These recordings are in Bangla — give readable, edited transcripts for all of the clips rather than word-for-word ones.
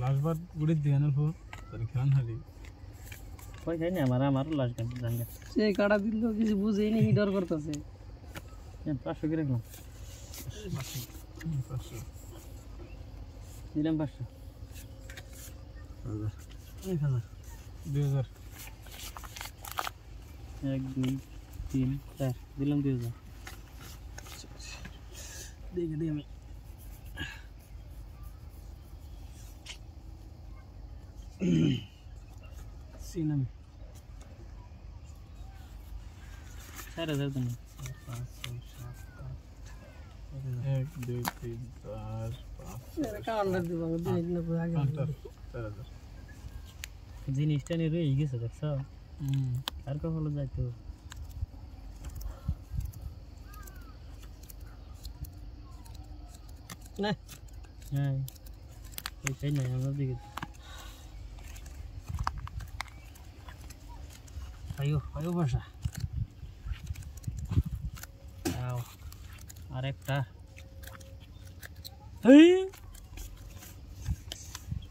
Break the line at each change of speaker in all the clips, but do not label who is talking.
लास्ट बार उड़े दिया ना वो तर खान हाली
कोई खाई नहीं हमारा लास्ट गान जाएंगे
से काटा दिल तो किसी बुझे ही नहीं डर करता से
ये 500 की रखना दिलम 500 1000
2000
1 2 3 4 दिलम 2000 दे मैं सीना में 4000 तुम
1 2 3 4 5
मेरा काउंटर दे बाबू दे इतना पूरा आगे
4000
জিনিসটা নিয়ে রয়ে গেছে দেখছো আর কখনো যাইতো
না
হ্যাঁ এই সেই না আমার দিকে আয়ো বসা আও আরেকটা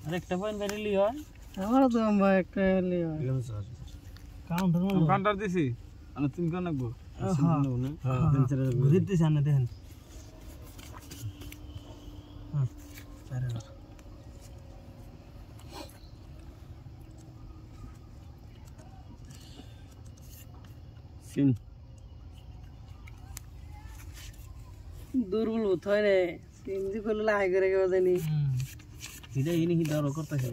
আরেকটা পয়েন্ট বেরিয়ে লিও
আমার তো আমরা একটা লিও
কাউন্টার দিছি আর তিন কোন লাগবো
হ্যাঁ
তিন চার
ঘুরে দিছ না দেখেন হ্যাঁ 4000
সিন
দুর্বল হতো রে সিনজি করলে লাই করে কেউ জানি
এটা ইনি কি দাও করতেছে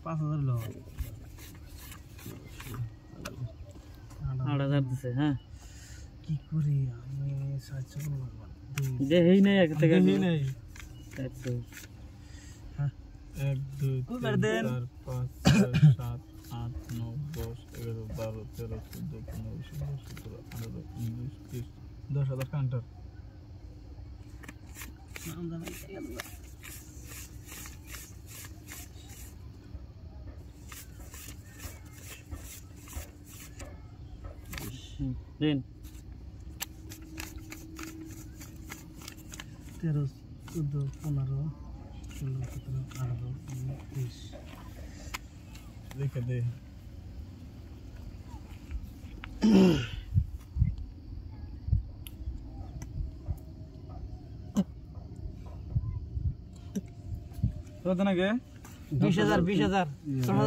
5000 লো 8000 দিছে হ্যাঁ
কি করি আমি 700 করে লাগবে
যে হেই নাই এক থেকে
হেই নাই
700
হ্যাঁ 1 2 3 4 5 6 7 8 9 10 11 12 13 14 15 16 17 18 19 20 10000 কাউন্টার
নাম জানা
দেন
13 14 15 16 17 18 19
লিখে দে কত নাকি
20000 20000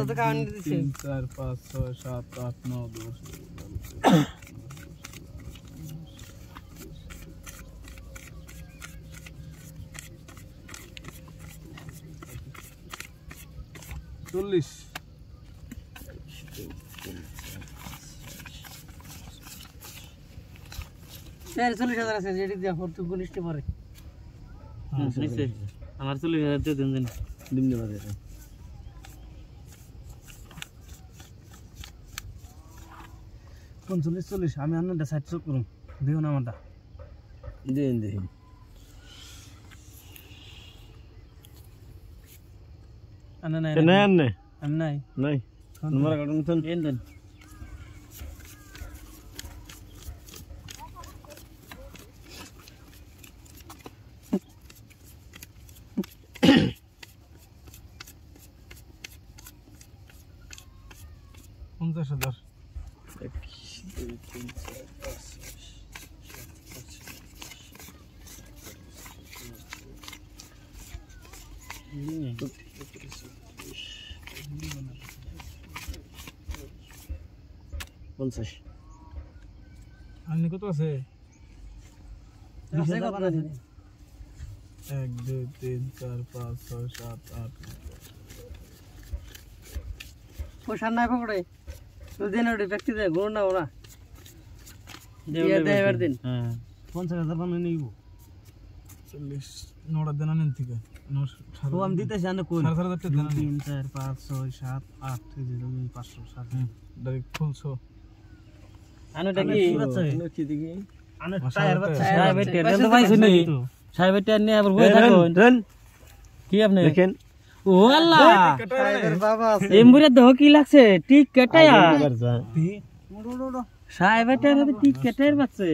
টাকা আনি দিছি
3 4 5 6 7 8 9 10 40
40,000 আছে যেটি দিয়া ফটো গুলিস্টে পরে
নিচে আমার 40000 দিয়ে দেন দিমনে বাজে
45 আমি আন্না 60 করুম দিও না আমারটা
দেন
আন্না নাই আমি নাই
নম্বর কাটুন তো দেন
$50,000
50
আনি কত আছে
আছে কত না
1 2 3 4 5 6 7 8
পয়সা নাই পকড়ে দুদিন ওই ব্যক্তি দে গুণ না ওরা দিয়ে দে এবার দিন
হ্যাঁ
50,000 বানাই নিব
40 নোড়া দেনা নেন থেকে
ও আমি দিতেছি আনে কোন
4,000 টাকা দেনা
3 4 5 6 7 8 এই যে 500 7
ডাইরেক্ট ফুলছো
আনোটা কি
কি দেখি
আনো টায়ার বাচ্চা সাহেবের টের তো পাইছ নাকি সাহেবের টের নিয়ে আবার বই থাকুন কি আপনি দেখেন ও আল্লাহ
সাহেবের বাবা আছে
এমবুরে দেখো কি লাগছে টিক কেটায়া সাহেবের টের টিক কেটার বাচ্চা